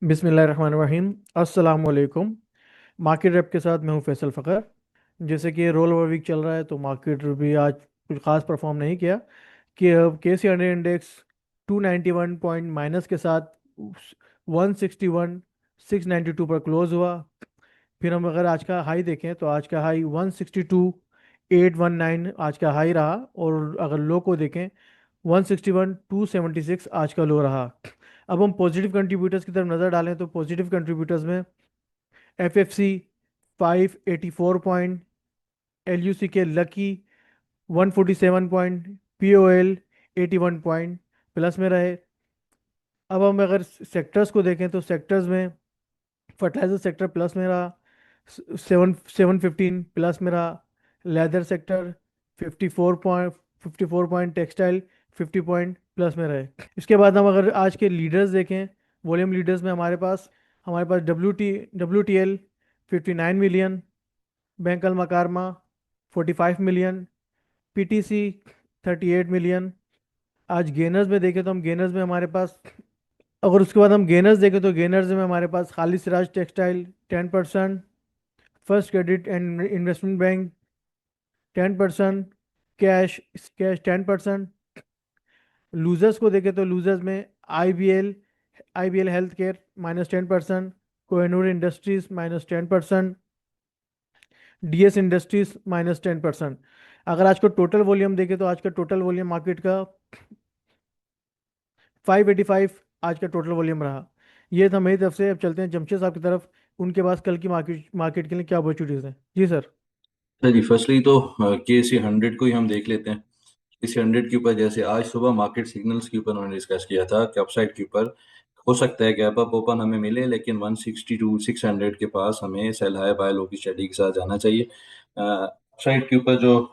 बिस्मिल्लाहिर्रहमानिर्रहीम। अस्सलाम वालेकुम। मार्केट रैप के साथ मैं हूं फैसल फ़खर। जैसे कि रोल ओवर वीक चल रहा है तो मार्केट भी आज कुछ खास परफॉर्म नहीं किया कि KC100 इंडेक्स 291 पॉइंट माइनस के साथ 161,692 पर क्लोज हुआ। फिर हम अगर आज का हाई देखें तो आज का हाई 162,819 आज का हाई रहा, और अगर लो को देखें 161,276 आज का लो रहा। अब हम पॉजिटिव कंट्रीब्यूटर्स की तरफ नज़र डालें तो पॉजिटिव कंट्रीब्यूटर्स में FFC 584 पॉइंट, LUC के lucky 147 point, POL 81 point plus में रहे। अब हम अगर सेक्टर्स को देखें तो सेक्टर्स में फर्टिलाइजर सेक्टर प्लस में रहा, 715 प्लस में रहा। Leather sector 54 point, textile 50 point plus में रहे। इसके बाद हम अगर आज के लीडर्स देखें, वॉल्यूम लीडर्स में हमारे पास WTL 59 मिलियन, बैंक अल मकारमा 45 मिलियन, PTC 38 मिलियन। आज गेनर्स में देखें तो हम गेनर्स में हमारे पास अगर उसके बाद हम गेनर्स देखें तो गेनर्स में हमारे पास Khalid Siraj textile 10%, first credit and investment bank 10%, cash cash 10%। Losers को देखें तो लूजर्स में I B L health care -10%, Kohinoor industries -10%, DS industries -10%। अगर आज का टोटल वॉल्यूम देखें तो आज का टोटल वॉल्यूम मार्केट का 585 आज का टोटल वॉल्यूम रहा। ये था मेरी तरफ से। अब चलते हैं जमशेद साहब की तरफ, उनके पास कल की मार्केट मार्केट के लिए क्या अपॉर्चुनिटीज हैं। जी सर। जी, फर्स्टली तो KC100 को ही हम देख लेते हैं। KC100 के ऊपर जैसे आज सुबह मार्केट सिग्नल्स के ऊपर उन्होंने डिस्कस किया था कि अपसाइड के ऊपर हो सकता है गैप अप ओपन हमें मिले, लेकिन 162 600 के पास हमें सेल हाई बाय लो की स्ट्रेटजी के साथ जाना चाहिए। अपसाइड के ऊपर जो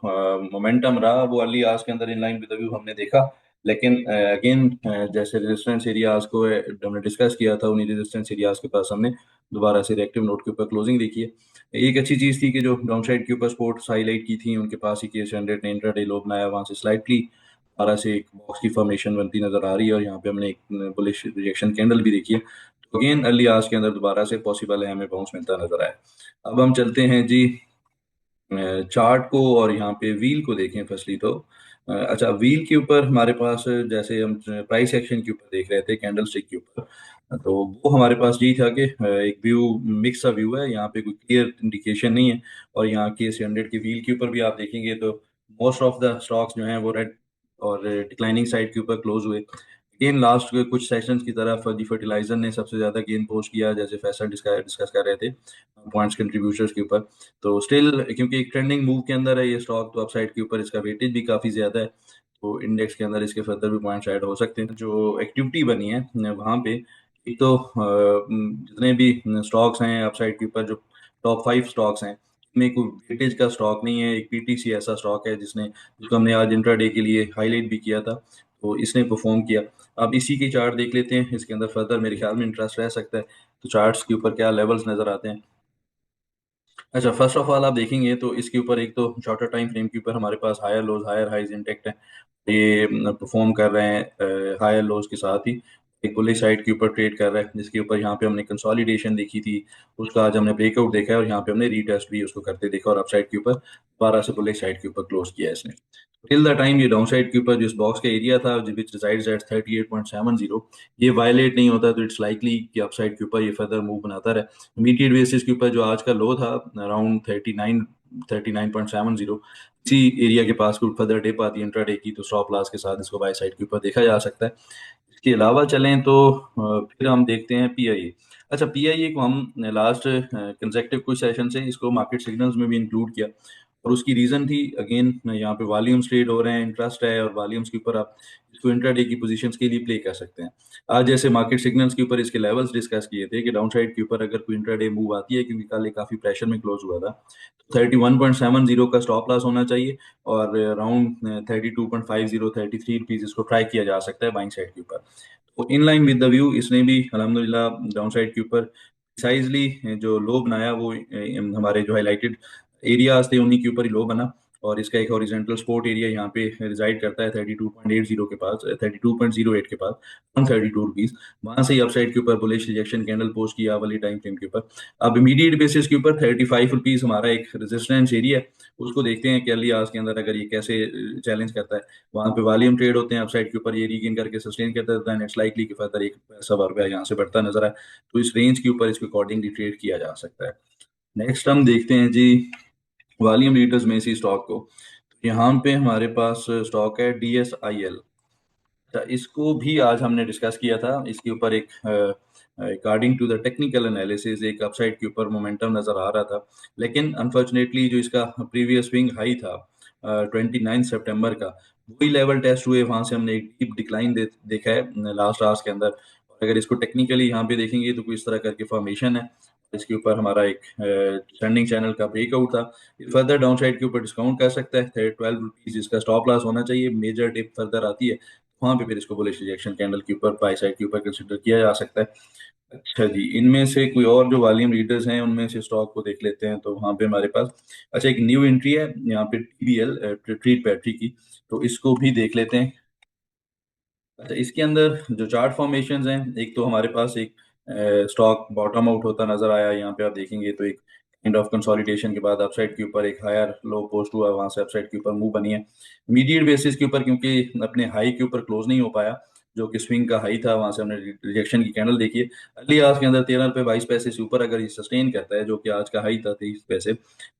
मोमेंटम रहा वो अर्ली आवर्स के अंदर in line with the view हमने देखा, लेकिन अगेन जैसे रेजिस्टेंस एरियाज को हमने डिस्कस किया था, उन्हीं रेजिस्टेंस एरियाज के पास हमने दोबारा से रिएक्टिव नोट के ऊपर क्लोजिंग देखी है। एक अच्छी चीज थी कि जो डाउन साइड के ऊपर सपोर्ट्स हाईलाइट की थी उनके पास ही KC100 ने इंट्राडे लो बनाया, वहां से स्लाइटली दोबारा से एक बॉक्स की फॉर्मेशन बनती नजर आ रही है और यहाँ पे हमने एक बुलिश रिजेक्शन कैंडल भी देखी है। तो अगेन अर्ली आवर्स के अंदर दोबारा से पॉसिबल है हमें बाउंस मिलता नजर आए। अब हम चलते हैं जी चार्ट को और यहाँ पे व्हील को देखें फर्स्टली तो अच्छा व्हील के ऊपर हमारे पास जैसे हम प्राइस एक्शन के ऊपर देख रहे थे कैंडल स्टिक के ऊपर, तो वो हमारे पास यही था कि एक व्यू मिक्स सा व्यू है, यहाँ पे कोई क्लियर इंडिकेशन नहीं है। और यहाँ KC100 के व्हील के ऊपर भी आप देखेंगे तो मोस्ट ऑफ द स्टॉक्स जो हैं वो रेड और डिक्लाइनिंग साइड के ऊपर क्लोज हुए। गेन लास्ट के कुछ सेशंस की तरफ दी फर्टिलाइजर ने सबसे ज्यादा गेन पोस्ट किया, जैसे फैसल डिस्कस कर रहे थे पॉइंट्स कंट्रीब्यूटर्स के ऊपर। तो स्टिल क्योंकि एक ट्रेंडिंग मूव के अंदर है ये स्टॉक, तो अपसाइड के ऊपर इसका वेटेज भी काफी ज्यादा है, तो इंडेक्स के अंदर इसके फर्दर भी पॉइंट्स ऐड हो सकते हैं। जो एक्टिविटी बनी है वहाँ पे एक तो जितने भी स्टॉक्स हैं अपसाइड के ऊपर, जो टॉप 5 स्टॉक्स हैं इनमें कोई वेटेज का स्टॉक नहीं है। एक PTC ऐसा स्टॉक है जिसको हमने आज इंट्राडे के लिए हाईलाइट भी किया था, तो इसने परफॉर्म किया। अब इसी के चार्ट देख लेते हैं, इसके अंदर फर्दर मेरे ख्याल में इंटरेस्ट रह सकता है। तो चार्ट्स के ऊपर क्या लेवल्स नजर आते हैं। अच्छा, फर्स्ट ऑफ ऑल आप देखेंगे तो इसके ऊपर एक तो शॉर्टर टाइम फ्रेम के ऊपर हमारे पास higher lows higher highs intact है। ये परफॉर्म कर रहे हैं हायर लोज के साथ ही एक बुलिश साइड के ऊपर ट्रेड कर रहा है, जिसके ऊपर यहाँ पे हमने कंसोलिडेशन देखी थी, उसका आज हमने ब्रेकआउट देखा है और यहाँ पे हमने रीटेस्ट भी उसको करते देखा और अपसाइड के ऊपर 12 से बुलिश साइड के ऊपर क्लोज किया है इसने। टिल द टाइम ये डाउन साइड के ऊपर जिस बॉक्स का एरिया था विच रिजाइड्स एट 38.70, ये वायलेट नहीं होता तो इट्स लाइकली कि अपसाइड के ऊपर ये फर्दर मूव बनाता रहे। इमीडिएट बेसिस के ऊपर जो आज का लो था अराउंड 39.70, इसी एरिया के पास कोई फर्दर डिप आती है इंट्राडे की तो स्टॉप लॉस के साथ इसको बाय साइड के ऊपर देखा जा सकता है। इसके अलावा चलें तो फिर हम देखते हैं PIA। अच्छा, PIA को हम लास्ट कंसेक्टिव कुछ सेशन से इसको मार्केट सिग्नल्स में भी इंक्लूड किया, और उसकी रीजन थी अगेन यहाँ पे वॉल्यूम्स ट्रेड हो रहे हैं, इंटरेस्ट है, और वॉल्यूम्स के ऊपर आप इसको इंट्राडे की पोजीशंस के लिए प्ले कर सकते हैं। आज जैसे मार्केट सिग्नल्स के ऊपर इसके लेवल्स डिस्कस किए थे कि डाउन साइड के ऊपर अगर कोई इंट्राडे मूव आती है, क्योंकि कल ये काफी प्रेशर में क्लोज हुआ था, तो 31.70 का स्टॉप लॉस होना चाहिए और अराउंड 32.50 33 रुपीज इसको ट्राई किया जा सकता है बाइंग साइड के ऊपर। तो in line with the view इसने भी अल्हम्दुलिल्लाह डाउन साइड के ऊपर प्रिसाइजली जो लो बनाया वो हमारे जो हाईलाइटेड एरियाज थे उन्हीं के ऊपर ही लो बना, और इसका एक हॉरिजेंटल सपोर्ट एरिया यहाँ पे रिजाइड करता है 32.80 के पास, 32.08 के पास, 132 रुपीज। वहां से ही अपसाइड के ऊपर बुलिश रिजेक्शन कैंडल पोस्ट किया वाली टाइम फ्रेम के ऊपर। अब इमीडिएट बेसिस के ऊपर 35 रुपीज हमारा एक रेजिस्टेंस एरिया है, उसको देखते हैं कि अर्ली आवर्स के अंदर अगर ये कैसे चैलेंज करता है। वहां पे वॉल्यूम ट्रेड होते हैं, अपसाइड के ऊपर ये रीगेन करके सस्टेन करता है, देन इट्स लाइकली कि फर्दर एक पैसा रुपया यहाँ से बढ़ता नजर आए, तो इस रेंज के ऊपर इसको अकॉर्डिंगली ट्रेड किया जा सकता है। नेक्स्ट हम देखते हैं जी वॉल्यूम लीडर्स में इसी स्टॉक को। तो यहाँ पे हमारे पास स्टॉक है DSIL। अच्छा, इसको भी आज हमने डिस्कस किया था। इसके ऊपर एक according to the technical analysis एक अपसाइड के ऊपर मोमेंटम नजर आ रहा था, लेकिन अनफॉर्चुनेटली जो इसका प्रीवियस स्विंग हाई था 29 सितंबर का, वही लेवल टेस्ट हुए, वहां से हमने एक डीप डिक्लाइन देखा है लास्ट आवर्स के अंदर। और अगर इसको टेक्निकली यहाँ पे देखेंगे तो कोई इस तरह करके फॉर्मेशन है, इसके ऊपर हमारा एक ट्रेंडिंग चैनल का ब्रेकआउट था। फर्दर डाउन साइड के ऊपर डिस्काउंट कर सकता है, 12 रुपीज इसका स्टॉप लॉस होना चाहिए। मेजर डिप फर्दर आती है, वहां पे फिर इसको बुलिश रिजेक्शन कैंडल के ऊपर बाय साइड के ऊपर कंसिडर किया जा सकता है। अच्छा जी, इनमें से कोई और जो वॉल्यूम लीडर्स हैं उनमें से स्टॉक को देख लेते हैं। तो वहां पे हमारे पास अच्छा एक न्यू एंट्री है यहाँ पे TBL, ट्रीट बैटरी की, तो इसको भी देख लेते हैं। अच्छा, इसके अंदर जो चार्ट फॉर्मेशंस हैं, एक तो हमारे पास एक स्टॉक बॉटम आउट होता नजर आया, यहाँ पे आप देखेंगे तो एक काइंड ऑफ कंसोलिडेशन के बाद अपसाइड के ऊपर एक हायर लो पोस्ट हुआ, वहां से अपसाइड के ऊपर मूव बनी है। इमीडिएट बेसिस के ऊपर क्योंकि अपने हाई के ऊपर क्लोज नहीं हो पाया, जो कि स्विंग का हाई था, वहां से हमने रिजेक्शन की कैंडल देखी है। अर्ली आवर्स के अंदर 13 रुपये 22 पैसे से ऊपर अगर ये सस्टेन करता है, जो कि आज का हाई था 23 पैसे,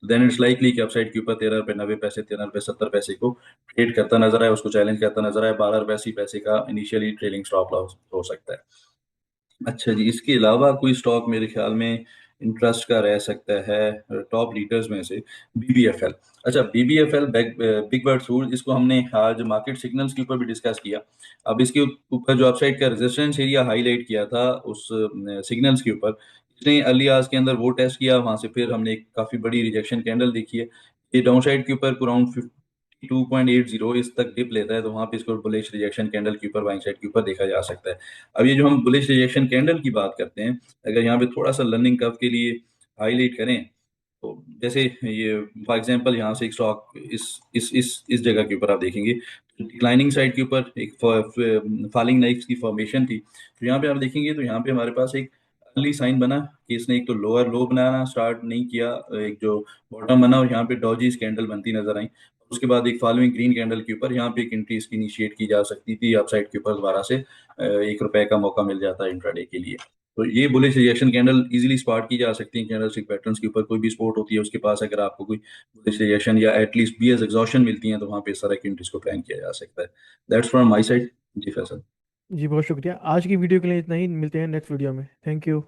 देन इट्स लाइकली कि अपसाइड के ऊपर 13 रुपये 90 पैसे, 13 रुपये 70 पैसे को ट्रेड करता नजर आया, उसको चैलेंज करता नजर आया। 12 रुपये 80 पैसे का इनिशियली ट्रेलिंग स्टॉप लॉस हो सकता है। अच्छा जी, इसके अलावा कोई स्टॉक मेरे ख्याल में इंटरेस्ट का रह सकता है टॉप लीडर्स में से, BBFL। अच्छा, BBFL बिग बर्ड फूड, इसको हमने आज मार्केट सिग्नल्स के ऊपर भी डिस्कस किया। अब इसके ऊपर जो अपसाइड का रेजिस्टेंस एरिया हाईलाइट किया था उस सिग्नल्स के ऊपर, इसने अर्ली आवर्स के अंदर वो टेस्ट किया, वहां से फिर हमने एक काफी बड़ी रिजेक्शन कैंडल देखी है। ये डाउन साइड के ऊपर अराउंड 2.80 इस तक डिप लेता है, तो वहां पे इसको बुलिश रिजेक्शन कैंडल के ऊपर बाइंग साइड के ऊपर देखा जा सकता है। अब ये जो हम बुलिश रिजेक्शन कैंडल की बात करते हैं, अगर यहाँ पे थोड़ा सा लर्निंग कर्व के लिए हाईलाइट करें, तो जैसे ये फॉर एग्जांपल यहाँ से एक स्टॉक इस जगह के ऊपर आप देखेंगे, डिक्लाइनिंग साइड के ऊपर एक फॉलिंग नाइफ्स की फॉर्मेशन थी, तो यहाँ पे आप देखेंगे तो यहाँ पे हमारे पास एक अर्ली साइन बना कि इसने एक तो लोअर लो बनाना स्टार्ट नहीं किया, एक जो बॉटम बना और यहाँ पे डॉजी कैंडल बनती नजर आई। उसके बाद एक फॉलोइंग ग्रीन कैंडल के ऊपर यहाँ पे एक एंट्री इसकी इनिशिएट की जा सकती थी, अपसाइड के ऊपर दोबारा से 1 रुपए का मौका मिल जाता है इंट्राडे के लिए। तो ये bullish rejection candle easily spot की जा सकती है। कैंडलस्टिक पैटर्न्स के ऊपर कोई भी सपोर्ट होती है उसके पास, अगर आपको कोई बुलिश रिजेक्शन या एटलीस्ट BS एग्जॉशन मिलती है, तो वहाँ पे इस तरह की एंट्रीज को प्लान किया जा सकता है। That's from my side. जी फैसल। जी बहुत शुक्रिया। आज की वीडियो के लिए इतना ही, मिलते हैं नेक्स्ट वीडियो में। Thank you.